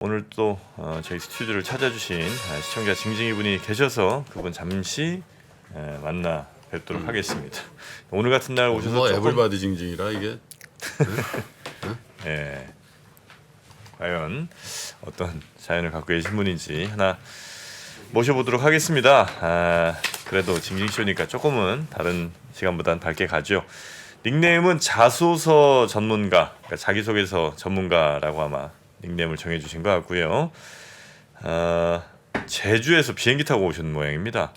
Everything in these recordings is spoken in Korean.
오늘 또 저희 스튜디오를 찾아주신 시청자 징징이 분이 계셔서 그분 잠시 만나 뵙도록 하겠습니다. 오늘 같은 날 오셔서 뭐 에블바디 징징이라 이게 예, 과연 어떤 사연을 갖고 계신 분인지 하나 모셔보도록 하겠습니다. 그래도 징징쇼니까 조금은 다른 시간보다는 밝게 가죠. 닉네임은 자소서 전문가, 그러니까 자기소개서 전문가라고 아마 닉네임을 정해주신 것 같고요. 제주에서 비행기 타고 오신 모양입니다.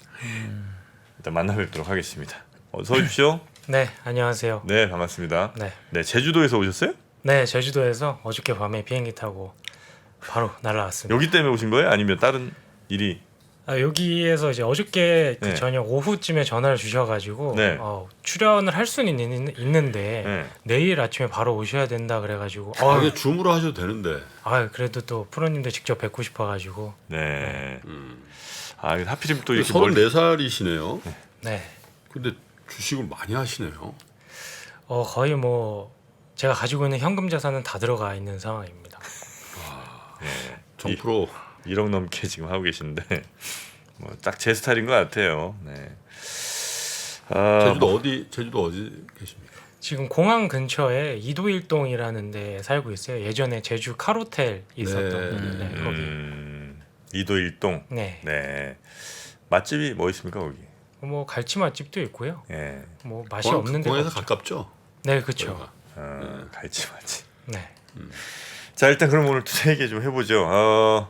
일단 만나 뵙도록 하겠습니다. 어서 오십시오. 네, 안녕하세요. 네, 반갑습니다. 네, 네, 제주도에서 오셨어요? 네, 제주도에서 어저께 밤에 비행기 타고 바로 날아왔습니다. 여기 때문에 오신 거예요? 아니면 다른 일이? 여기에서 이제 어저께 그 네. 저녁 오후쯤에 전화를 주셔가지고 네. 출연을 할 수는 있는데 네. 내일 아침에 바로 오셔야 된다 그래가지고 이게 줌으로 하셔도 되는데. 그래도 또 프로님들 직접 뵙고 싶어가지고 네. 하필이면 또 이렇게 34살이시네요. 네, 근데 주식을 많이 하시네요. 거의 뭐 제가 가지고 있는 현금 자산은 다 들어가 있는 상황입니다. 네. 정프로 1억 넘게 지금 하고 계신데 뭐 딱 제 스타일인 것 같아요. 네. 제주도 어디 계십니까? 지금 공항 근처에 이도일동이라는 데 살고 있어요. 예전에 제주 카로텔 있었던 네. 거기. 이도일동. 네. 네. 맛집이 뭐 있습니까 거기? 뭐 갈치 맛집도 있고요. 예. 뭐 맛이 없는 데가 공항에서 없죠. 가깝죠. 네, 그렇죠. 저희가. 갈치 맛집. 네. 자, 일단 그럼 오늘 두세 얘기 좀 해보죠.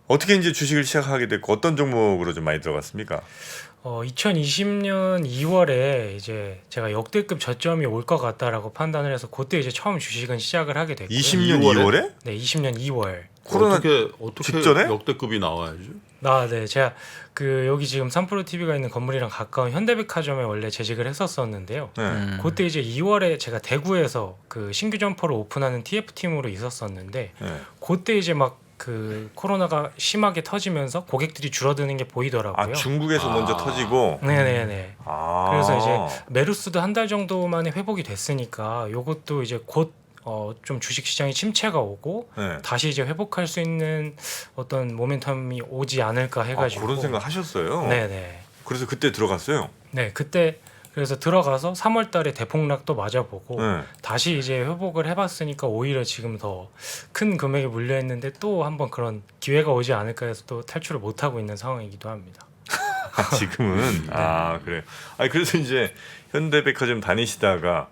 어떻게 이제 주식을 시작하게 됐고 어떤 종목으로 좀 많이 들어갔습니까? 2020년 2월에 이제 제가 역대급 저점이 올 것 같다라고 판단을 해서 그때 이제 처음 주식은 시작을 하게 됐고요. 20년 2월에? 네, 20년 2월. 코로나 어떻게 직전에? 역대급이 나와야죠? 네, 제가 여기 지금 삼프로 TV가 있는 건물이랑 가까운 현대백화점에 원래 재직을 했었었는데요. 네. 그때 이제 2월에 제가 대구에서 그 신규 점포를 오픈하는 TF 팀으로 있었었는데 네. 그때 이제 막 그 코로나가 심하게 터지면서 고객들이 줄어드는 게 보이더라고요. 중국에서 먼저 터지고. 네네네. 아. 그래서 이제 메르스도 한 달 정도 만에 회복이 됐으니까 요것도 이제 곧 좀 주식 시장이 침체가 오고 네. 다시 이제 회복할 수 있는 어떤 모멘텀이 오지 않을까 해가지고 그런 생각 하셨어요? 네네. 그래서 그때 들어갔어요? 네, 그때 그래서 들어가서 3월달에 대폭락도 맞아보고 네. 다시 이제 회복을 해봤으니까 오히려 지금 더 큰 금액이 물려 있는데 또 한번 그런 기회가 오지 않을까 해서 또 탈출을 못 하고 있는 상황이기도 합니다. 지금은 그래요. 그래서 이제 현대백화점 다니시다가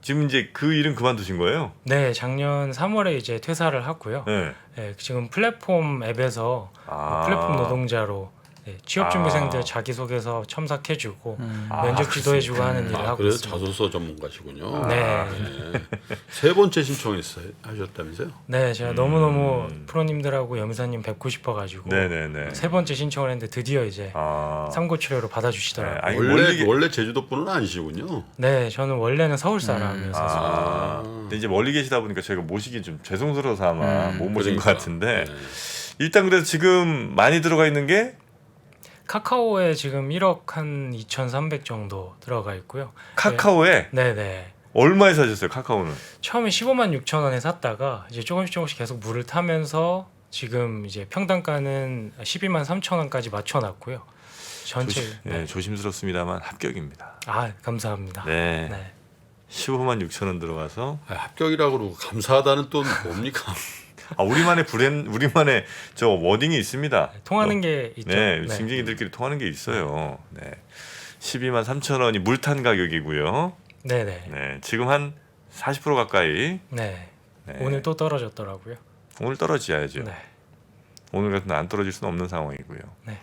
지금 이제 그 일은 그만두신 거예요? 네, 작년 3월에 이제 퇴사를 하고요. 네. 네, 지금 플랫폼 앱에서 플랫폼 노동자로 취업준비생들 자기소개서 첨삭해주고 면접 지도해주고 하는 일을 하고 그래서 있습니다. 자소서 전문가시군요. 네. 세 번째 신청하셨다면서요? 네, 제가 너무너무 프로님들하고 여미사님 뵙고 싶어가지고 네네네. 세 번째 신청을 했는데 드디어 이제 삼고치료로 받아주시더라고요. 네, 아니, 원래 제주도 분은 아니시군요. 네, 저는 원래는 서울 사람이었어서 근데 이제 멀리 계시다 보니까 저희가 모시기 좀 죄송스러워서 아마 못 모신 것 그러니까. 같은데 네. 일단 그래서 지금 많이 들어가 있는 게 카카오에 지금 1억 한 2,300 정도 들어가 있고요. 카카오에 네네. 얼마에 사셨어요? 카카오는? 처음에 15만 6천 원에 샀다가 이제 조금씩 계속 물을 타면서 지금 이제 평단가는 12만 3천 원까지 맞춰놨고요. 전체 조심스럽습니다만 합격입니다. 감사합니다. 네. 네. 15만 6천 원 들어가서 합격이라고 그러고 감사하다는 또 뭡니까? 우리만의 우리만의 저 워딩이 있습니다. 통하는 게 있죠. 네, 징징이들끼리 통하는 게 있어요. 네. 12만 3천 원이 물탄 가격이고요. 네네. 네, 지금 한 40% 가까이. 네. 네. 오늘 또 떨어졌더라고요. 오늘 떨어져야죠. 네. 오늘 같은 날 안 떨어질 수는 없는 상황이고요. 네.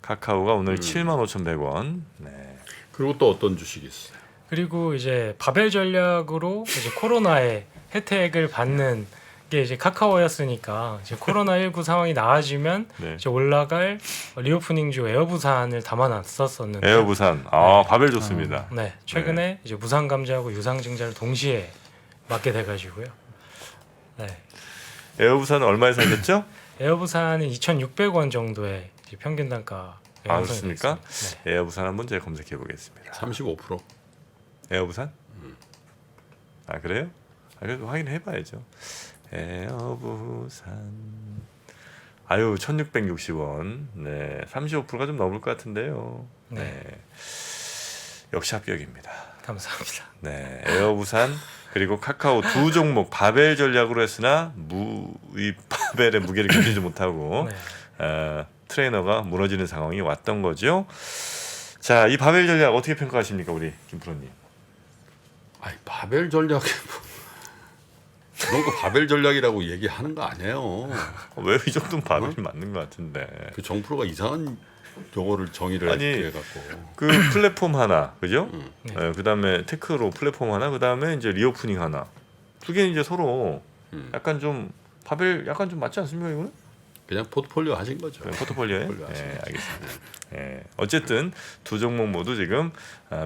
카카오가 오늘 75,100원. 네. 그리고 또 어떤 주식이 있어요? 그리고 이제 바벨 전략으로 이제 코로나의 혜택을 받는 게 이제 카카오였으니까 이제 코로나19 상황이 나아지면 네. 이제 올라갈 리오프닝주 에어부산을 담아놨었었는데 에어부산. 바벨 좋습니다. 네, 최근에 이제 무상 감자하고 유상 증자를 동시에 맞게 돼가지고요. 네, 에어부산은 얼마에 사셨죠? 에어부산은 2,600원 정도의 이제 평균 단가. 그렇습니까? 네. 에어부산 한번 제가 검색해 보겠습니다. 35%. 에어부산? 그래요? 그래도 확인해 봐야죠. 에어부산. 아유 1,660원. 네, 35%가 좀 넘을 것 같은데요. 네. 네. 역시 합격입니다. 감사합니다. 네, 에어부산 그리고 카카오 두 종목 바벨 전략으로 했으나 이 바벨의 무게를 견디지 못하고 네. 트레이너가 무너지는 상황이 왔던 거죠. 자, 이 바벨 전략 어떻게 평가하십니까, 우리 김프로님? 아니 바벨 전략 그런 거 바벨 전략이라고 얘기하는 거 아니에요. 왜 이 정도는 바벨이 맞는 것 같은데. 그 정프로가 이상한 용어를 정의를 아니, 해갖고 그 플랫폼 하나, 그죠? 네. 그다음에 테크로 플랫폼 하나, 그다음에 이제 리오프닝 하나. 두 개는 이제 서로 약간 좀 바벨 약간 좀 맞지 않습니까, 이거는? 그냥 포트폴리오 하신 거죠. 포트폴리오에. 포트폴리오 하신 네, 거죠. 알겠습니다. 네. 어쨌든 두 종목 모두 지금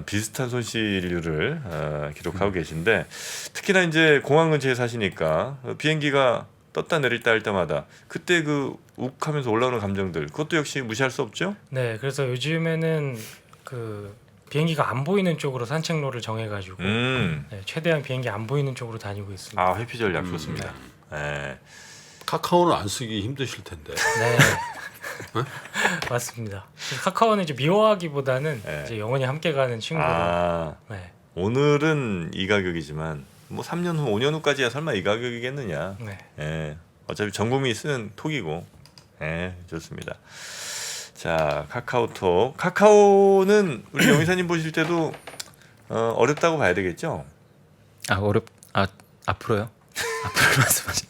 비슷한 손실률을 기록하고 계신데 특히나 이제 공항 근처에 사시니까 비행기가 떴다 내렸다 할 때마다 그때 그 욱하면서 올라오는 감정들 그것도 역시 무시할 수 없죠. 네, 그래서 요즘에는 그 비행기가 안 보이는 쪽으로 산책로를 정해가지고 네, 최대한 비행기 안 보이는 쪽으로 다니고 있습니다. 아 회피 전략 좋습니다. 네. 카카오는 안 쓰기 힘드실 텐데. 네, 맞습니다. 카카오는 이제 미워하기보다는 네. 이제 영원히 함께 가는 친구로. 아 네, 오늘은 이 가격이지만 뭐 3년 후, 5년 후까지야 설마 이 가격이겠느냐. 네, 예. 어차피 전 국민이 쓰는 톡이고. 예, 좋습니다. 자, 카카오톡. 카카오는 우리 영희사님 보실 때도 어렵다고 봐야 되겠죠? 앞으로요? 앞으로 말씀하신.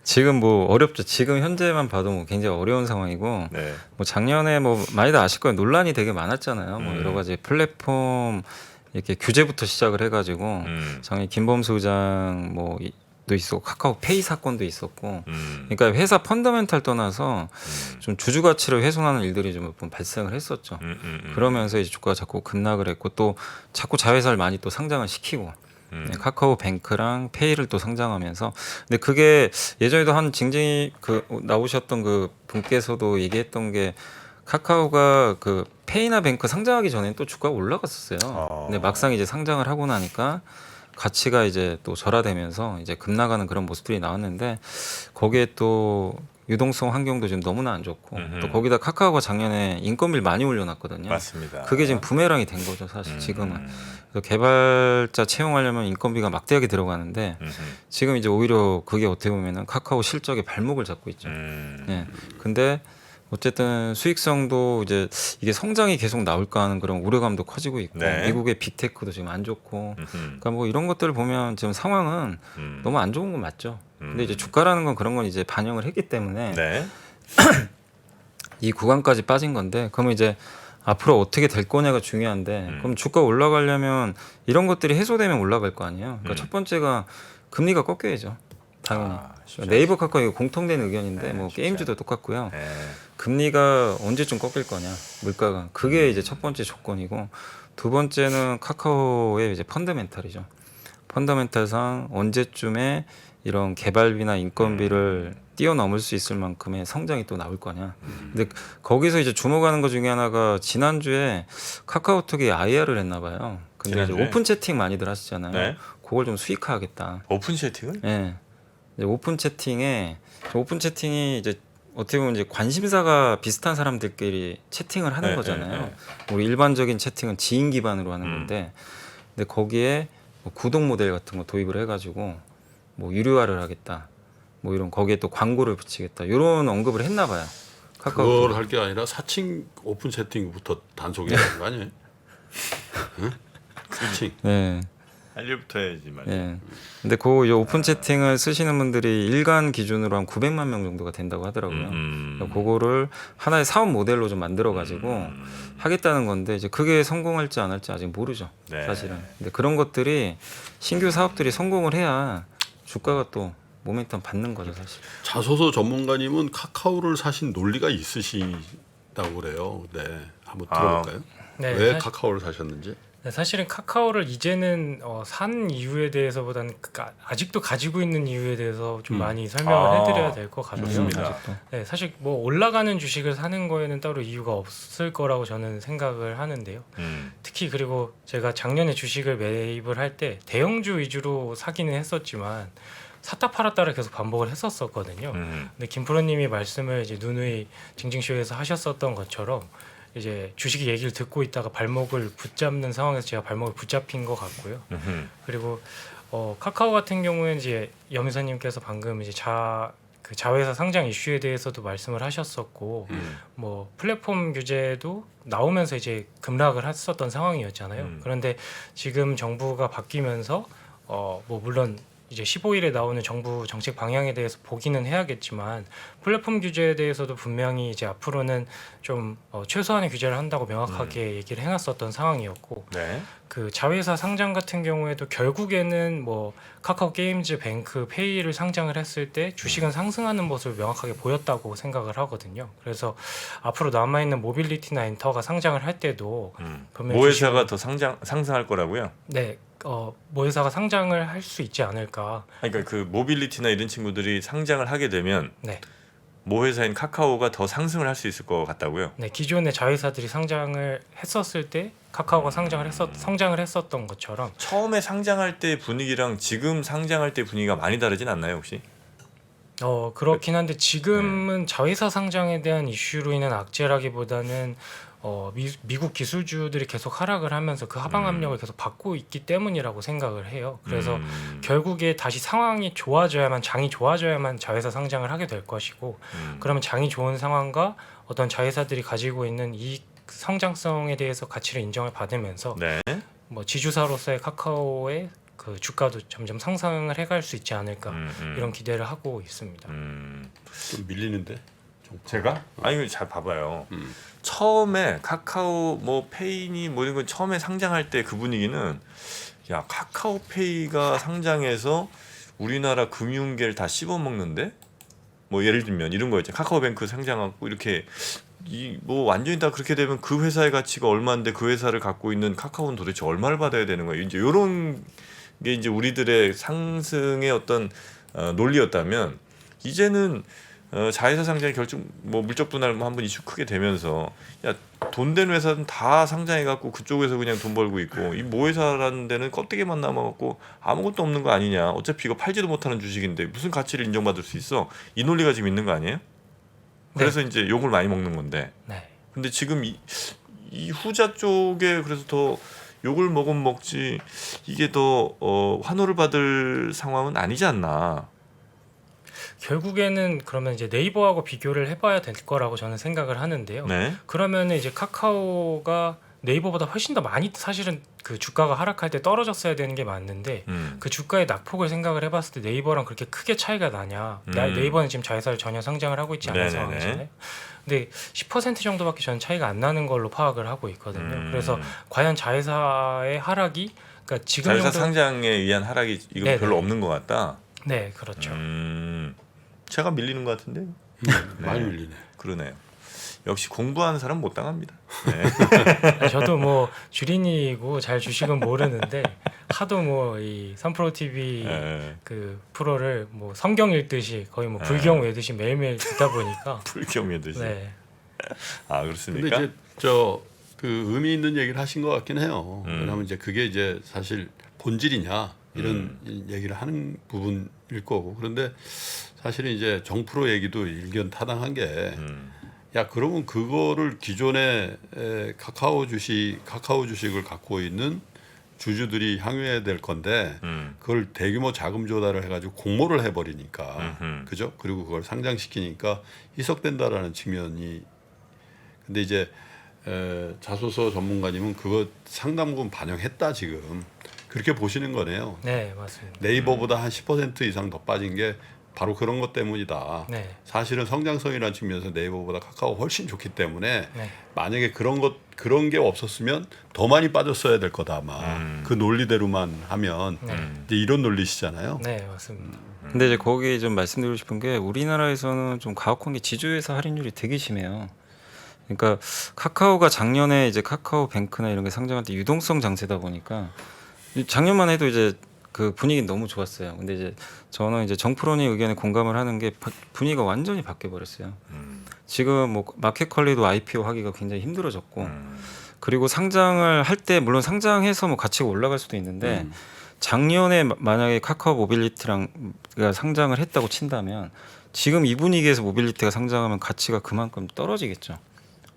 지금 뭐 어렵죠. 지금 현재만 봐도 뭐 굉장히 어려운 상황이고 네. 뭐 작년에 뭐 많이들 아실 거예요. 논란이 되게 많았잖아요. 뭐 여러 가지 플랫폼 이렇게 규제부터 시작을 해가지고 작년 김범수 의장 뭐도 있었고 카카오페이 사건도 있었고 그러니까 회사 펀더멘탈 떠나서 좀 주주 가치를 훼손하는 일들이 좀 몇 번 발생을 했었죠. 그러면서 이제 주가가 자꾸 급락을 했고 또 자꾸 자회사를 많이 또 상장을 시키고 네, 카카오뱅크랑 페이를 또 상장하면서 근데 그게 예전에도 한 징징이 그 나오셨던 그 분께서도 얘기했던 게 카카오가 그 페이나 뱅크 상장하기 전에 또 주가가 올라갔었어요. 근데 막상 이제 상장을 하고 나니까 가치가 이제 또 절하되면서 이제 급락하는 그런 모습들이 나왔는데 거기에 또 유동성 환경도 지금 너무나 안 좋고 또 거기다 카카오가 작년에 인건비를 많이 올려놨거든요. 맞습니다. 그게 지금 부메랑이 된 거죠, 사실 지금은. 그래서 개발자 채용하려면 인건비가 막대하게 들어가는데 지금 이제 오히려 그게 어떻게 보면은 카카오 실적에 발목을 잡고 있죠. 네. 근데 어쨌든 수익성도 이제 이게 성장이 계속 나올까 하는 그런 우려감도 커지고 있고 네. 미국의 빅테크도 지금 안 좋고 그러니까 뭐 이런 것들을 보면 지금 상황은 너무 안 좋은 건 맞죠. 근데 이제 주가라는 건 그런 건 이제 반영을 했기 때문에 네. 이 구간까지 빠진 건데 그러면 이제 앞으로 어떻게 될 거냐가 중요한데 그럼 주가 올라가려면 이런 것들이 해소되면 올라갈 거 아니에요. 그러니까 첫 번째가 금리가 꺾여야죠. 당연히. 쉽지 네이버 카카오 이거 공통된 의견인데 네, 뭐 쉽지 게임즈도 똑같고요. 네. 금리가 언제쯤 꺾일 거냐 물가가 그게 이제 첫 번째 조건이고 두 번째는 카카오의 이제 펀더멘탈이죠. 펀더멘탈상 언제쯤에 이런 개발비나 인건비를 뛰어넘을 수 있을 만큼의 성장이 또 나올 거냐. 근데 거기서 이제 주목하는 것 중에 하나가 지난주에 카카오톡이 IR을 했나 봐요. 근데 이제 지난주에? 오픈 채팅 많이들 하시잖아요. 네. 그걸 좀 수익화하겠다. 오픈 채팅을? 예. 이제 오픈 채팅이 이제 어떻게 보면 이제 관심사가 비슷한 사람들끼리 채팅을 하는 네, 거잖아요. 네, 우리 일반적인 채팅은 지인 기반으로 하는 건데, 근데 거기에 뭐 구독 모델 같은 거 도입을 해가지고 뭐 유료화를 하겠다, 뭐 이런 거기에 또 광고를 붙이겠다, 이런 언급을 했나 봐요. 카카오. 그걸 할 게 아니라 사칭 오픈 채팅부터 단속해야 되는 거 아니에요? 응? 사칭. 네. 할 일부터 해야지 말이야. 예. 근데 그 오픈 채팅을 쓰시는 분들이 일간 기준으로 한 900만 명 정도가 된다고 하더라고요. 그래서 그거를 하나의 사업 모델로 좀 만들어 가지고 하겠다는 건데 이제 그게 성공할지 안 할지 아직 모르죠. 네. 사실은. 근데 그런 것들이 신규 사업들이 성공을 해야 주가가 또 모멘텀 받는 거죠, 사실. 자소서 전문가님은 카카오를 사신 논리가 있으시다고 그래요. 네, 한번 들어볼까요? 네, 왜 사실- 카카오를 사셨는지? 네, 사실은 카카오를 이제는 산 이유에 대해서보다는 아직도 가지고 있는 이유에 대해서 좀 많이 설명을 해드려야 될 것 같아요. 좋습니다. 아직도. 네, 사실 뭐 올라가는 주식을 사는 거에는 따로 이유가 없을 거라고 저는 생각을 하는데요. 특히 그리고 제가 작년에 주식을 매입을 할 때 대형주 위주로 사기는 했었지만 샀다 팔았다를 계속 반복을 했었었거든요. 근데 김프로님이 말씀을 이제 누누이 징징쇼에서 하셨었던 것처럼 이제 주식 얘기를 듣고 있다가 발목을 붙잡는 상황에서 제가 발목을 붙잡힌 것 같고요. 그리고 카카오 같은 경우에는 이제 염의사님께서 방금 이제 그 자회사 상장 이슈에 대해서도 말씀을 하셨었고 뭐 플랫폼 규제도 나오면서 이제 급락을 했었던 상황이었잖아요. 그런데 지금 정부가 바뀌면서 뭐 물론 이제 15일에 나오는 정부 정책 방향에 대해서 보기는 해야겠지만 플랫폼 규제에 대해서도 분명히 이제 앞으로는 좀 최소한의 규제를 한다고 명확하게 얘기를 해놨었던 상황이었고 네. 그 자회사 상장 같은 경우에도 결국에는 뭐 카카오 게임즈 뱅크 페이를 상장을 했을 때 주식은 상승하는 모습을 명확하게 보였다고 생각을 하거든요. 그래서 앞으로 남아있는 모빌리티나 엔터가 상장을 할 때도 분명히 모회사가 더 상승할 거라고요? 네, 모회사가 상장을 할 수 있지 않을까. 그러니까 그 모빌리티나 이런 친구들이 상장을 하게 되면 네, 모회사인 카카오가 더 상승을 할 수 있을 것 같다고요? 네 기존의 자회사들이 상장을 했었을 때 카카오가 성장을 했었던 것처럼 처음에 상장할 때 분위기랑 지금 상장할 때 분위기가 많이 다르진 않나요 혹시? 그렇긴 한데 지금은 자회사 상장에 대한 이슈로 인한 악재라기보다는 미국 기술주들이 계속 하락을 하면서 그 하방 압력을 계속 받고 있기 때문이라고 생각을 해요. 그래서 결국에 다시 상황이 좋아져야만 장이 좋아져야만 자회사 상장을 하게 될 것이고 그러면 장이 좋은 상황과 어떤 자회사들이 가지고 있는 이익 성장성에 대해서 가치를 인정을 받으면서 네. 뭐 지주사로서의 카카오의 그 주가도 점점 상승을 해갈 수 있지 않을까 이런 기대를 하고 있습니다. 좀 밀리는데. 제가? 아니 잘 봐봐요. 처음에 카카오 뭐 페이니 뭐 이런 거 처음에 상장할 때 그 분위기는 야 카카오페이가 상장해서 우리나라 금융계를 다 씹어먹는데 뭐 예를 들면 이런 거였죠. 카카오뱅크 상장하고 이렇게 뭐 완전히 다 그렇게 되면 그 회사의 가치가 얼마인데 그 회사를 갖고 있는 카카오는 도대체 얼마를 받아야 되는 거예요. 이제 이런 게 이제 우리들의 상승의 어떤 논리였다면 이제는 자회사 상장의 결정 뭐 물적 분할 뭐 한번 이슈 크게 되면서 야 돈 된 회사는 다 상장해 갖고 그쪽에서 그냥 돈 벌고 있고 이 모회사라는 데는 껍데기만 남아 갖고 아무것도 없는 거 아니냐. 어차피 이거 팔지도 못하는 주식인데 무슨 가치를 인정받을 수 있어. 이 논리가 지금 있는 거 아니에요? 그래서 이제 욕을 많이 먹는 건데. 네. 근데 지금 이 후자 쪽에 그래서 더 욕을 먹으면 먹지 이게 더 환호를 받을 상황은 아니지 않나. 결국에는 그러면 이제 네이버하고 비교를 해봐야 될 거라고 저는 생각을 하는데요. 네. 그러면 이제 카카오가 네이버보다 훨씬 더 많이 사실은 그 주가가 하락할 때 떨어졌어야 되는 게 맞는데 그 주가의 낙폭을 생각을 해봤을 때 네이버랑 그렇게 크게 차이가 나냐? 네이버는 지금 자회사를 전혀 상장을 하고 있지 않은 상황이잖아요. 근데 10% 정도밖에 저는 차이가 안 나는 걸로 파악을 하고 있거든요. 그래서 과연 자회사의 하락이 그러니까 지금 자회사 정도 상장에 의한 하락이 이거 네네. 별로 없는 것 같다. 네, 그렇죠. 제가 밀리는 것 같은데. 많이 밀리네. 그러네요. 역시 공부하는 사람 못 당합니다. 네. 저도 뭐 주린이고 잘 주식은 모르는데 하도 뭐 이 3프로 TV 네. 그 프로를 뭐 성경 읽듯이 거의 뭐 불경 외듯이 매일매일 듣다 보니까 불경에 듯이. 네. 아 근데 그렇습니까? 이제 그 의미 있는 얘기를 하신 것 같긴 해요. 왜냐하면 이제 그게 이제 사실 본질이냐 이런 얘기를 하는 부분일 거고 그런데 사실은 이제 정프로 얘기도 일견 타당한 게 야 그러면 그거를 기존에 카카오 주식을 갖고 있는 주주들이 향유해야 될 건데 그걸 대규모 자금 조달을 해가지고 공모를 해버리니까 그죠? 그리고 그걸 상장시키니까 희석된다라는 측면이 근데 이제 자소서 전문가님은 그거 상당 부분 반영했다 지금 그렇게 보시는 거네요. 네, 맞습니다. 네이버보다 한 10% 이상 더 빠진 게 바로 그런 것 때문이다. 네. 사실은 성장성이라는 측면에서 네이버보다 카카오 훨씬 좋기 때문에 네. 만약에 그런 게 없었으면 더 많이 빠졌어야 될 거다 아마. 그 논리대로만 하면 이제 이런 논리시잖아요. 네, 맞습니다. 근데 이제 거기 좀 말씀드리고 싶은 게 우리나라에서는 좀 가혹한 게 지주회사 할인율이 되게 심해요. 그러니까 카카오가 작년에 이제 카카오뱅크나 이런 게 상장할 때 유동성 장세다 보니까 작년만 해도 이제 그 분위기는 너무 좋았어요. 근데 이제 저는 이제 정프로님 의견에 공감을 하는 게 분위기가 완전히 바뀌어 버렸어요. 지금 뭐 마켓 컬리도 IPO 하기가 굉장히 힘들어졌고 그리고 상장을 할 때 물론 상장해서 뭐 가치가 올라갈 수도 있는데 작년에 만약에 카카오 모빌리티랑 상장을 했다고 친다면 지금 이 분위기에서 모빌리티가 상장하면 가치가 그만큼 떨어지겠죠.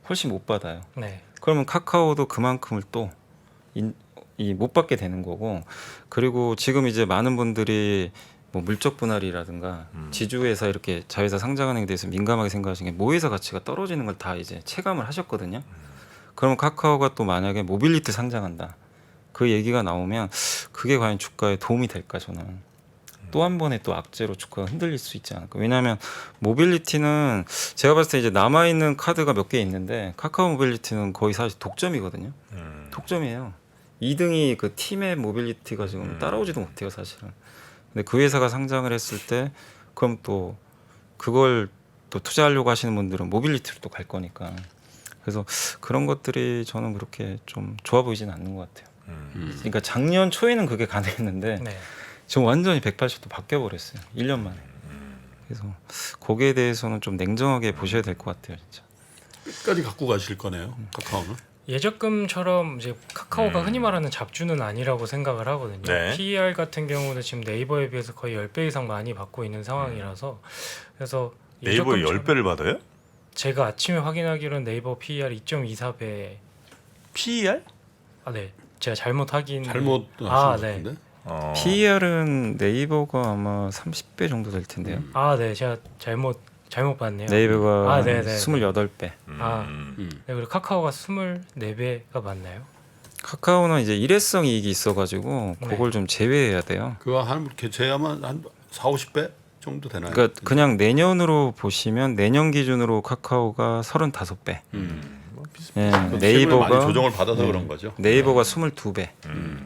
훨씬 못 받아요. 네. 그러면 카카오도 그만큼을 또 못 받게 되는 거고, 그리고 지금 이제 많은 분들이 뭐 물적 분할이라든가 지주회사 이렇게 자회사 상장하는 데 대해서 민감하게 생각하시는 게 모회사 가치가 떨어지는 걸 다 이제 체감을 하셨거든요. 그러면 카카오가 또 만약에 모빌리티 상장한다, 그 얘기가 나오면 그게 과연 주가에 도움이 될까, 저는 또 한 번의 또 악재로 주가가 흔들릴 수 있지 않을까. 왜냐하면 모빌리티는 제가 봤을 때 이제 남아 있는 카드가 몇 개 있는데 카카오 모빌리티는 거의 사실 독점이거든요. 독점이에요. 2등이 그 팀의 모빌리티가 지금 따라오지도 못해요, 사실은. 근데 그 회사가 상장을 했을 때 그럼 또 그걸 또 투자하려고 하시는 분들은 모빌리티로 또 갈 거니까. 그래서 그런 것들이 저는 그렇게 좀 좋아 보이지는 않는 것 같아요. 그러니까 작년 초에는 그게 가능했는데 네. 지금 완전히 180도 바뀌어 버렸어요. 1년 만에. 그래서 거기에 대해서는 좀 냉정하게 보셔야 될 것 같아요, 진짜. 끝까지 갖고 가실 거네요. 카카오는. 예적금처럼 이제 카카오가 흔히 말하는 잡주는 아니라고 생각을 하거든요. 네. PER 같은 경우는 지금 네이버에 비해서 거의 10배 이상 많이 받고 있는 상황이라서, 그래서 네이버에 예적금처럼 10배를 받아요? 제가 아침에 확인하기로는 네이버 PER 2.24배. PER? 아, 네. 제가 잘못 확인. 잘못 하신 아, 것 네. 같은데. PER은 네이버가 아마 30배 정도 될 텐데요. 아, 네. 제가 잘못 봤네요. 네이버가 아, 네네. 28배. 아, 음. 네, 그리고 카카오가 24배가 맞나요? 카카오는 이제 일회성 이익이 있어가지고 네. 그걸 좀 제외해야 돼요. 그거 한 제야만 한 4, 50배 정도 되나요? 그러니까 그냥 내년으로 보시면 내년 기준으로 카카오가 35배. 예, 최근에 네이버가 많이 조정을 받아서 그런 거죠. 네이버가 22배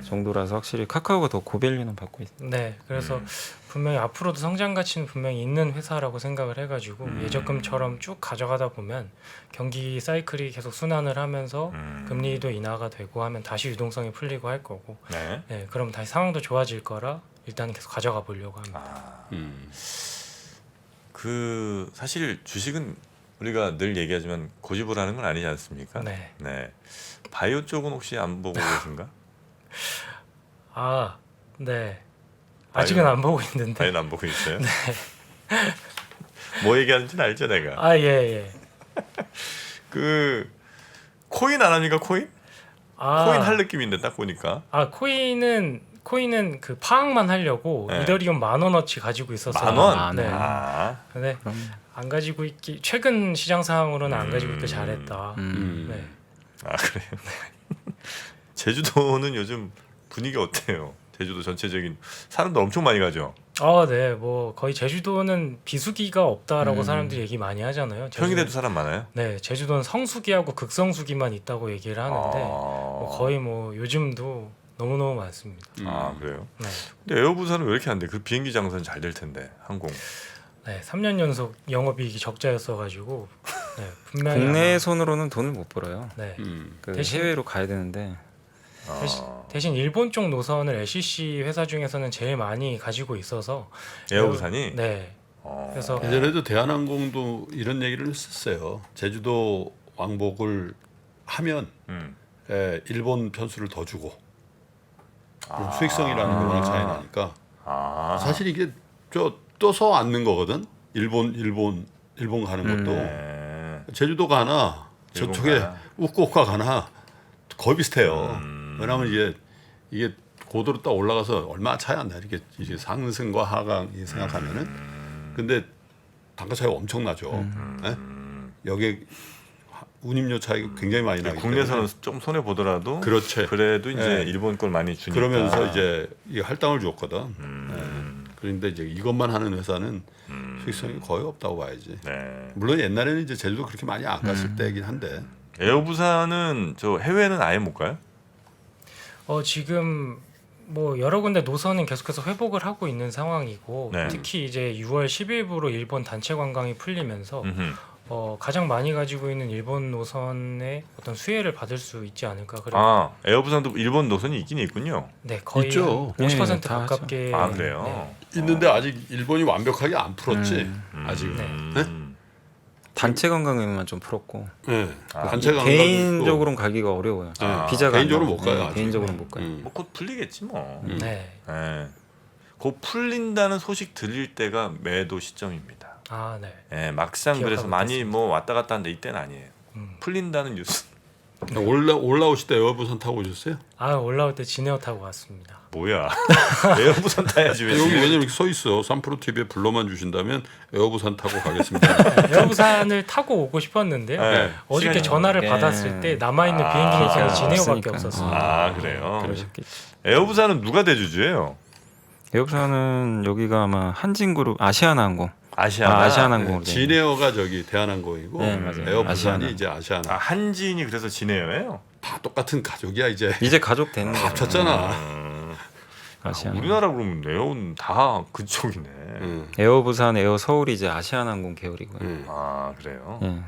정도라서 확실히 카카오가 더 고밸류는 받고 있어요. 네, 그래서 분명히 앞으로도 성장 가치는 분명히 있는 회사라고 생각을 해가지고 예적금처럼 쭉 가져가다 보면 경기 사이클이 계속 순환을 하면서 금리도 인하가 되고 하면 다시 유동성이 풀리고 할 거고, 네. 네, 그럼 다시 상황도 좋아질 거라 일단 계속 가져가 보려고 합니다. 그 사실 주식은 우리가 늘 얘기하지만 고집을 하는 건 아니지 않습니까? 네. 네. 바이오 쪽은 혹시 안 보고 계신가? 아, 네. 아직은 안 보고 있는데. 바이오는 안 보고 있어요? 네. 뭐 얘기하는지는 알죠, 내가. 아, 예, 예. 그 코인 안 합니까, 코인? 아, 코인 할 느낌인데 딱 보니까. 아, 코인은 그 파악만 하려고 네. 이더리움 10,000원어치 가지고 있었어요. 10,000원? 네. 아. 근데 안 가지고 있기, 최근 시장 상황으로는 안 가지고 있기 잘했다. 네. 아, 그래요. 제주도는 요즘 분위기 어때요? 제주도 전체적인 사람들 엄청 많이 가죠. 아, 네. 뭐 거의 제주도는 비수기가 없다라고 사람들이 얘기 많이 하잖아요. 평일에도 사람 많아요? 네, 제주도는 성수기하고 극성수기만 있다고 얘기를 하는데 뭐 거의 뭐 요즘도 너무너무 많습니다. 아, 그래요? 네. 근데 에어부산은 왜 이렇게 안 돼? 그 비행기 장사는 잘 될 텐데 항공. 네, 3년 연속 영업이익이 적자였어가지고 네, 분명히 국내 손으로는 돈을 못 벌어요. 네. 그 대신- 해외로 가야 되는데 대신 일본 쪽 노선을 LCC 회사 중에서는 제일 많이 가지고 있어서 에어부산이. 네. 그래서 예전에도 대한항공도 이런 얘기를 했었어요. 제주도 왕복을 하면 일본 편수를 더 주고 그럼 수익성이라는 게 워낙 차이 나니까 사실 이게 떠서 앉는 거거든. 일본 가는 것도 네. 제주도 가나 일본 저쪽에 가나. 후쿠오카 가나 거의 비슷해요. 왜냐하면 이게 고도로 딱 올라가서 얼마 차이 안 나. 이게 상승과 하강이 생각하면은 근데 단가 차이가 엄청나죠. 네? 여기 운임료 차이가 굉장히 많이 나기 국내에서는 때문에 좀 손해 보더라도 그렇지. 그래도 이제 네. 일본 걸 많이 주니까. 그러면서 이제 이게 할당을 줬거든. 네. 그런데 이제 이것만 하는 회사는 수익성이 거의 없다고 봐야지. 네. 물론 옛날에는 이제 제주도 그렇게 많이 안 갔을 때이긴 한데 에어부산은 저 해외는 아예 못 가요? 지금 뭐 여러 군데 노선은 계속해서 회복을 하고 있는 상황이고 네. 특히 이제 6월 10일부로 일본 단체 관광이 풀리면서 음흠. 가장 많이 가지고 있는 일본 노선의 어떤 수혜를 받을 수 있지 않을까. 그래. 아, 에어부산도 일본 노선이 있긴 있군요. 네, 거의 있죠. 50% 네, 다 가깝게. 아, 그래요? 네. 있는데 아직 일본이 완벽하게 안 풀었지. 아직. 네. 네? 단체 관광객만 좀 풀었고 네. 아, 단체 관광 개인적으로는 가기가 어려워요. 아, 비자가 개인적으로 안 못 가요, 나와요. 아직. 개인적으로는 못 가요. 뭐 곧 풀리겠지 뭐. 네. 예. 곧 풀린다는 소식 들릴 때가 매도 시점입니다. 아, 네. 예, 막상 그래서 기억하고 많이 있겠습니다. 뭐 왔다 갔다 하는데 이때는 아니에요. 음. 풀린다는 뉴스. 올라오실 때 에어부산 타고 오셨어요? 아, 올라올 때 진에어 타고 왔습니다. 뭐야? 에어부산 타야지 왜? 여기 왜냐면 이렇게 써 있어. 3프로 TV에 불러만 주신다면 에어부산 타고 가겠습니다. 에어부산을 타고 오고 싶었는데요. 네. 어저께 시간이- 전화를 네. 받았을 때 남아 있는 아, 비행기 기간이 없으니까. 진에어밖에 없었어요. 아 그래요. 그러셨겠지. 에어부산은 누가 대주주예요? 에어부산은 여기가 아마 한진그룹 아시아나항공. 아시아나. 아시아나항공으로 돼 있는. 진에어가 저기 대한항공이고 네, 맞아요. 에어부산이 아시아나. 이제 아시아나. 아 한진이 그래서 진에어예요? 다 똑같은 가족이야 이제. 이제 가족 되는 거예요. 합쳤잖아. 아시아나. 우리나라 그러면 에어는 다 그쪽이네. 에어부산, 에어서울이 이제 아시아나항공 계열이고요. 아 그래요. 예.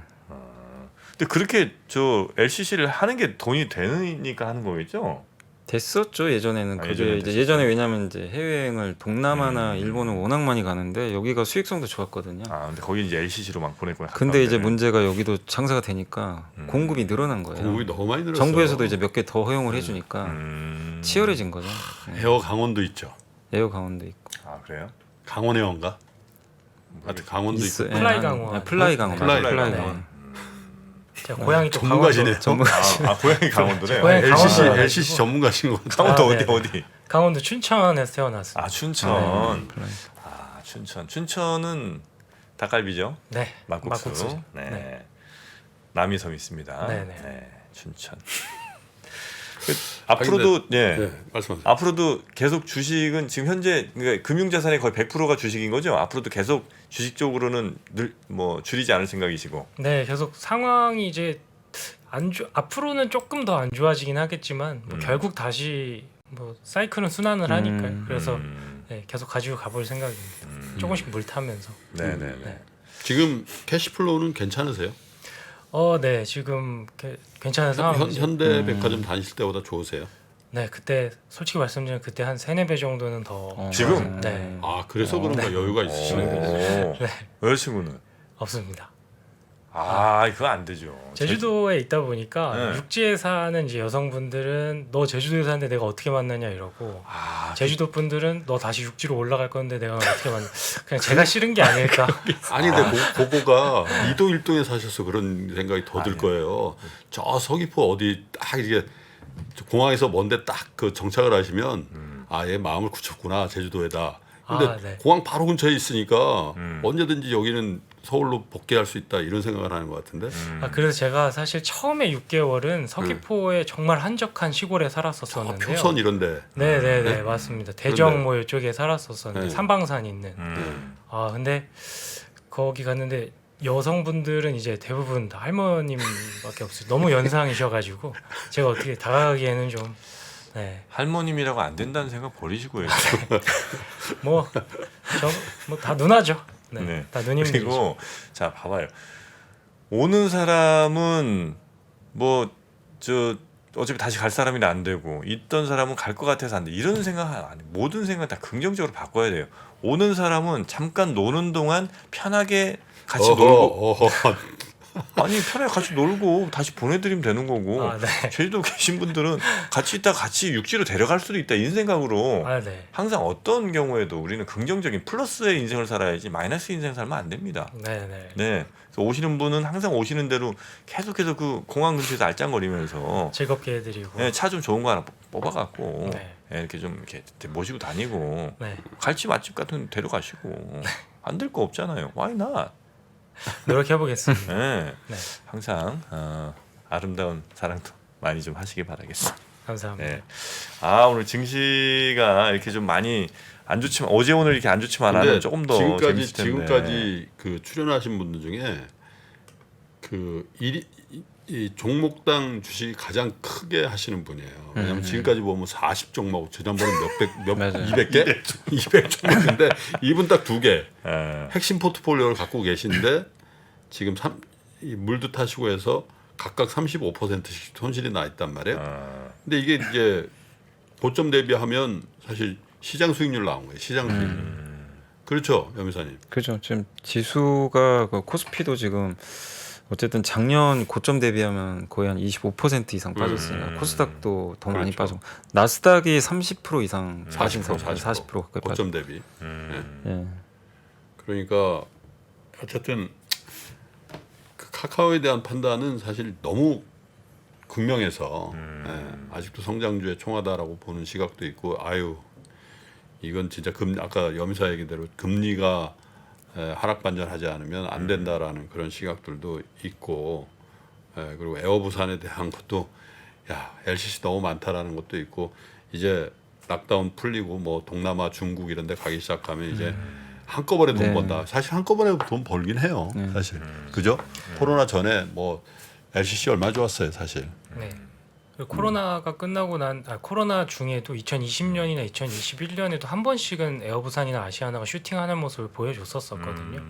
근데 그렇게 저 LCC를 하는 게 돈이 되니까 하는 거겠죠? 됐었죠 예전에는. 아, 그게 예전에 이제 됐었어요. 예전에 왜냐면 이제 해외여행을 동남아나 일본을 워낙 많이 가는데 여기가 수익성도 좋았거든요. 아 근데 거기 이제 LCC로만 보냈구나. 근데 이제 가까운데는. 문제가 여기도 장사가 되니까 공급이 늘어난 거예요. 공급이 너무 많이 늘었어. 정부에서도 이제 몇 개 더 허용을 해주니까 치열해진 거죠. 에어 강원도 있죠. 에어 강원도 있고. 아 그래요? 강원에어인가? 하여튼 강원도 있어- 있고. 예, 플라이 한- 강원. 네, 플라이 강원. 플라이 플라이 강원. 강원. 제가 고향이 또 전문가시네요. 아 고향이 강원도래요. 고향이 LCC 강원도 LCC 전문가신 것 같아. 강원도 아, 어디 네. 어디? 강원도 춘천에서 태어났습니다. 아 춘천. 플라이. 아 춘천. 춘천은 닭갈비죠. 네. 막국수. 막국수죠. 네. 네. 남이섬 있습니다. 네네. 춘천. 앞으로도 예. 네, 말씀하세요. 앞으로도 계속 주식은 지금 현재 그러니까 금융자산의 거의 100%가 주식인 거죠. 앞으로도 계속 주식 쪽으로는 늘 뭐 줄이지 않을 생각이시고. 네, 계속 상황이 이제 앞으로는 조금 더 안 좋아지긴 하겠지만 뭐 결국 다시 뭐 사이클은 순환을 하니까요. 그래서 네, 계속 가지고 가볼 생각입니다. 조금씩 물 타면서. 네네네. 네. 지금 캐시플로우는 괜찮으세요? 네, 지금 괜찮은 상황이죠. 현대백화점 다니실 때보다 좋으세요? 네, 그때 솔직히 말씀드리면 그때 한 3-4배 정도는 더 지금? 네, 아 그래서 그런가 여유가 있으시네. 오. 여자친구는? 없습니다. 아 그거 안 되죠. 제주도에 있다 보니까 네. 육지에 사는 이제 여성분들은 너 제주도에 사는데 내가 어떻게 만나냐 이러고 아 제주도 분들은 너 다시 육지로 올라갈 건데 내가 어떻게 만나? 그냥 제가 싫은 게 아닐까. 아니 근데 그거가 2도 1동에 사셔서 그런 생각이 더 들 거예요. 저 서귀포 어디 딱 이게 공항에서 먼데 딱 그 정착을 하시면 아얘 마음을 굳혔구나 제주도에다. 근데 아, 네. 공항 바로 근처에 있으니까 언제든지 여기는 서울로 복귀할 수 있다 이런 생각을 하는 것 같은데. 그래서 제가 사실 처음에 6개월은 서귀포에 정말 한적한 시골에 살았었었는데요. 표선 이런데. 네네네 맞습니다. 대정 그런데- 뭐 이쪽에 살았었었는데 네. 삼방산 있는. 근데 거기 갔는데 여성분들은 이제 대부분 다 할머님밖에 없어요. 너무 연상이셔가지고 제가 어떻게 다가가기에는 좀 네. 할머님이라고 안 된다는 생각 버리시고요. 뭐 다 누나죠. 네, 네. 다 누님들이죠. 그리고 자 봐봐요. 오는 사람은 뭐 저 어차피 다시 갈 사람이 안 되고 있던 사람은 갈 것 같아서 안 돼. 이런 생각 아니 모든 생각 다 긍정적으로 바꿔야 돼요. 오는 사람은 잠깐 노는 동안 편하게 같이 놀고 아니 편하게 같이 놀고 다시 보내드리면 되는 거고 네. 제주도 계신 분들은 같이 있다 같이 육지로 데려갈 수도 있다 이런 생각으로 네. 항상 어떤 경우에도 우리는 긍정적인 플러스의 인생을 살아야지 마이너스 인생 살면 안 됩니다. 네네. 네. 그래서 오시는 분은 항상 오시는 대로 계속해서 그 공항 근처에서 알짱거리면서 즐겁게 해드리고. 네, 차 좀 좋은 거 하나 뽑아갖고 네. 네, 이렇게 좀 이렇게 모시고 다니고 네. 갈치 맛집 같은 데 데려가시고 안 될 거 없잖아요. Why not? 노력해 보겠습니다. 네. 네. 항상 아름다운 사랑도 많이 좀 하시기 바라겠습니다. 감사합니다. 네. 오늘 증시가 이렇게 좀 많이 안 좋지만 어제 오늘 이렇게 안 좋지만 근데 나는 조금 더 재밌을 텐데. 지금까지 그 출연하신 분들 중에 이 종목당 주식이 가장 크게 하시는 분이에요. 왜냐하면 지금까지 보면 40종목, 지난번에 맞아요. 200개? 200종목인데 이분 딱 2개 예. 핵심 포트폴리오를 갖고 계신데 지금 물도 타시고 해서 각각 35%씩 손실이 나 있단 말이에요. 근데 이게 이제 고점 대비하면 사실 시장 수익률 나온 거예요. 시장 수익률. 그렇죠, 염의사님. 그죠. 지금 지수가 그 코스피도 지금 어쨌든 작년 고점 대비하면 거의 한 25% 이상 빠졌으니까 코스닥도 더 많이 그렇죠. 빠지고 나스닥이 30% 이상 빠진 40%, 상황, 40% 가까이 빠졌. 고점 대비. 예. 그러니까 어쨌든 그 카카오에 대한 판단은 사실 너무 극명해서 아직도 성장주에 총하다라고 보는 시각도 있고, 아유 이건 진짜 아까 염의사 얘기대로 금리가 하락 반전하지 않으면 안 된다라는 그런 시각들도 있고, 그리고 에어부산에 대한 것도 야 LCC 너무 많다라는 것도 있고, 이제 락다운 풀리고 뭐 동남아 중국 이런 데 가기 시작하면 이제 한꺼번에 돈 네. 번다. 사실 한꺼번에 돈 벌긴 해요. 사실 그죠? 코로나 전에 뭐 LCC 얼마 좋았어요 사실. 네. 그리고 코로나가 끝나고 코로나 중에도 2020년이나 2021년에도 한 번씩은 에어부산이나 아시아나가 슈팅하는 모습을 보여줬었거든요.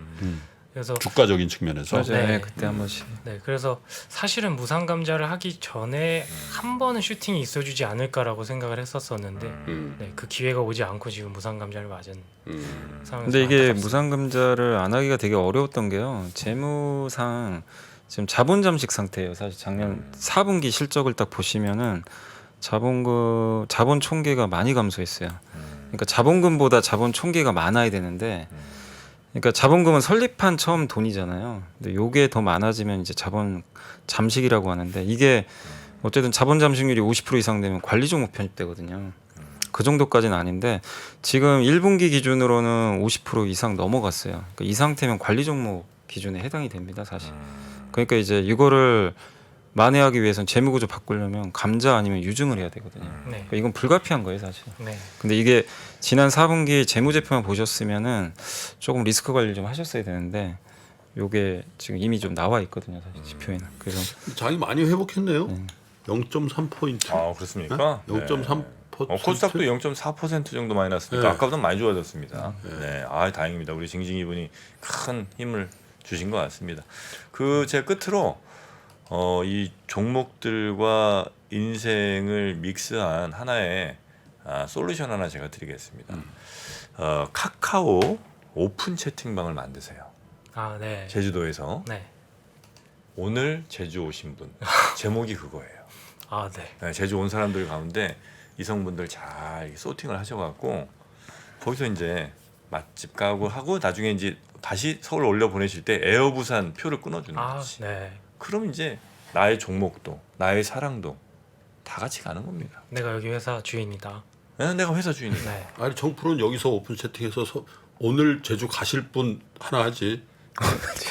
그래서 주가적인 측면에서 맞아요. 네. 예, 그때 한 번씩. 네, 그래서 사실은 무상 감자를 하기 전에 한 번은 슈팅이 있어주지 않을까라고 생각을 했었었는데, 네, 그 기회가 오지 않고 지금 무상 감자를 맞은 상황에서. 근데 이게 안타깝습니다. 무상금자를 안 하기가 되게 어려웠던 게요. 재무상 지금 자본 잠식 상태예요. 사실 작년 4분기 실적을 딱 보시면은 자본 총계가 많이 감소했어요. 그러니까 자본금보다 자본 총계가 많아야 되는데, 그러니까 자본금은 설립한 처음 돈이잖아요. 근데 요게 더 많아지면 이제 자본 잠식이라고 하는데, 이게 어쨌든 자본 잠식률이 50% 이상 되면 관리 종목 편입되거든요. 그 정도까지는 아닌데 지금 1분기 기준으로는 50% 이상 넘어갔어요. 그러니까 이 상태면 관리 종목 기준에 해당이 됩니다, 사실. 그러니까 이제 이거를 만회하기 위해서는 재무구조 바꾸려면 감자 아니면 유증을 해야 되거든요. 네, 그러니까 이건 불가피한 거예요, 사실. 네, 근데 이게 지난 4분기 재무제표만 보셨으면은 조금 리스크 관리 좀 하셨어야 되는데 요게 지금 이미 좀 나와 있거든요, 사실 지표에는. 그래서 장이 많이 회복했네요. 0.3포인트. 아 그렇습니까? 0.3%. 코스닥도 0.4% 정도 많이 났으니까 네. 아까보다 많이 좋아졌습니다. 네, 아 다행입니다. 우리 징징이 분이 큰 힘을 주신 것 같습니다. 그 제 끝으로 이 종목들과 인생을 믹스한 하나의 솔루션 하나 제가 드리겠습니다. 카카오 오픈 채팅방을 만드세요. 아, 네, 제주도에서 네, 오늘 제주 오신 분 제목이 그거예요. 아, 네, 네, 제주 온 사람들 가운데 이성분들 잘 소팅을 하셔갖고 거기서 이제 맛집 가고 하고 나중에 이제 다시 서울 올려 보내실 때 에어부산 표를 끊어주는 아, 거지. 네. 그럼 이제 나의 종목도 나의 사랑도 다 같이 가는 겁니다. 내가 여기 회사 주인이다. 내가 회사 주인이다. 네, 아니 정프로는 여기서 오픈 채팅해서 오늘 제주 가실 분 하나 하지.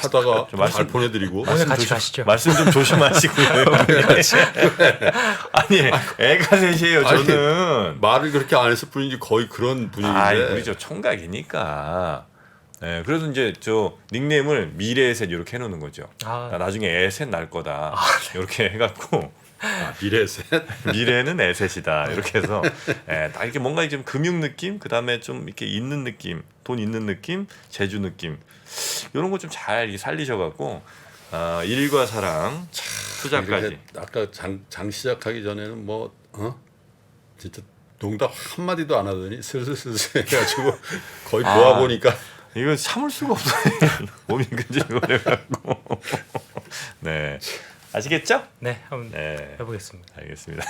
하다가 좀 말씀- 잘 보내드리고. 오늘 같이 가시죠. 말씀 좀 조심하시고요. 아니 애가 셋이에요. 아니, 저는 말을 그렇게 안 했을 뿐이지 거의 그런 분위기인데. 아, 우리 저 총각이니까. 네, 그래서 이제 저 닉네임을 미래의 셋 이렇게 해놓는 거죠. 아, 나중에 애셋 날 거다. 이렇게 해갖고 미래셋. 미래는 애셋이다. 이렇게 해서 딱 이렇게 뭔가 좀 금융 느낌, 그 다음에 좀 이렇게 있는 느낌, 돈 있는 느낌, 제주 느낌 이런 거 좀 잘 살리셔갖고 일과 사랑, 투자까지. 이렇게 아까 장 시작하기 전에는 뭐 진짜 농담 한 마디도 안 하더니 슬슬슬슬 해가지고 거의 모아 보니까 이거 참을 수가 없어요. 몸이 근질거려갖고. 네, 아시겠죠? 네, 한번 네, 해보겠습니다. 알겠습니다.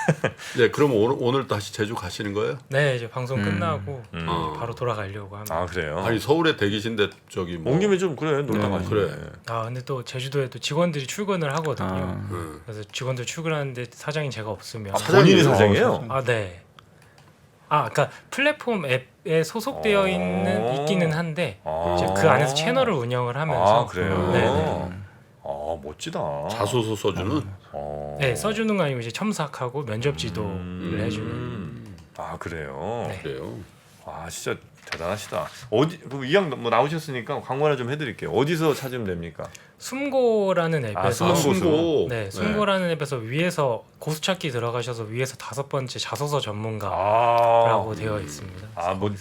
네 그럼 오늘 다시 제주 가시는 거예요? 네, 이제 방송 끝나고 이제 어. 바로 돌아가려고 합니다. 아 그래요. 아니 서울에 대기신데 저기 뭐 온 김에 좀 그래 놀다 가시네. 그래. 아, 근데 또 제주도에 또 직원들이 출근을 하거든요. 응. 그래서 직원들 출근하는데 사장인 제가 없으면 본인이 사장이에요? 아, 네. 아, 그러니까 플랫폼 앱에 소속되어 있기는 한데 이제 그 안에서 채널을 운영을 하면서 아 그래요. 네, 아 멋지다. 자소서 써주는. 네, 써주는 거 아니고 이제 첨삭하고 면접 지도를 해주는. 아 그래요. 네. 그래요. 아 진짜 대단하시다. 어디 그럼 이왕 뭐 나오셨으니까 광고 하나 좀 해드릴게요. 어디서 찾으면 됩니까? 숨고라는 앱에서 숨고. 네, 숨고라는 앱에서 위에서 고수찾기 들어가셔서 위에서 5번째 자소서 전문가라고 아, 되어 있습니다. 아뭐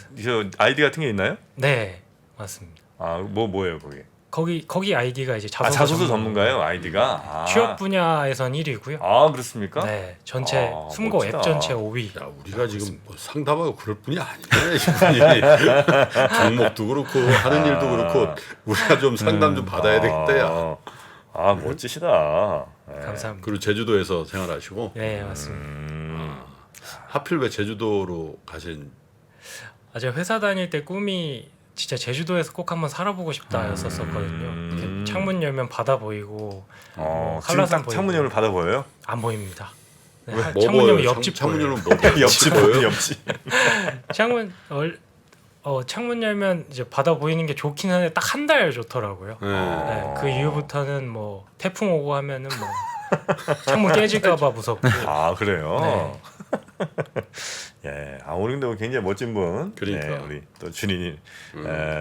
아이디 같은 게 있나요? 네, 맞습니다. 아 뭐예요 거기? 거기 아이디가 이제 아, 자소서, 자소서 전문가예요 아이디가. 아. 취업 분야에선 1위고요. 아 그렇습니까? 네, 전체 아, 숨고 멋지다. 앱 전체 5위. 야, 우리가 지금 뭐 상담하고 그럴 뿐이 아니네. 이분이 종목도 그렇고 하는 일도 그렇고 우리가 좀 상담 좀 받아야 되겠다야. 아 멋지시다. 네. 감사합니다. 그리고 제주도에서 생활하시고 네, 맞습니다. 하필 왜 제주도로 가신? 제가 회사 다닐 때 꿈이 진짜 제주도에서 꼭 한번 살아보고 싶다였었거든요. 이렇게 창문 열면 바다 보이고 지금 한라산 딱 보이고. 창문 열면 바다 보여요? 안 보입니다. 네, 뭐 창문 열면 보여요? 옆집 창문 보여요. 열면 뭐 옆집 보여 옆집. 창문 열면 이제 바다 보이는 게 좋긴 한데 딱 한 달 좋더라고요. 네. 네, 그 이후부터는 뭐 태풍 오고 하면은 뭐 창문 깨질까봐 무섭고. 아 그래요. 네. 예, 오늘 근데 굉장히 멋진 분, 그러니까. 예, 우리 또 준이님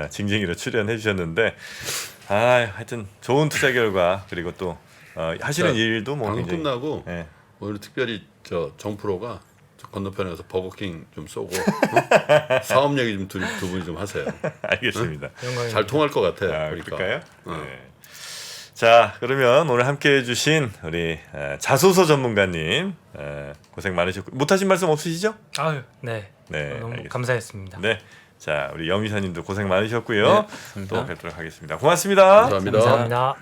징징이로 출연해 주셨는데, 하여튼 좋은 투자 결과 그리고 또 하시는 자, 일도 뭐 방송 굉장히 끝나고 예. 오늘 특별히 저 정프로가 저 건너편에 가서 버거킹 좀 쏘고 사업 얘기 좀 두 분이 좀 하세요. 알겠습니다. 영광입니다. 잘 통할 것 같아. 그러니까. 그럴까요? 네. 자, 그러면 오늘 함께해 주신 우리 자소서 전문가님 고생 많으셨고 못하신 말씀 없으시죠? 아유, 네. 네, 너무 알겠습니다. 감사했습니다. 네, 자 우리 염이사님도 고생 많으셨고요. 네, 또 감사합니다. 뵙도록 하겠습니다. 고맙습니다. 감사합니다. 감사합니다.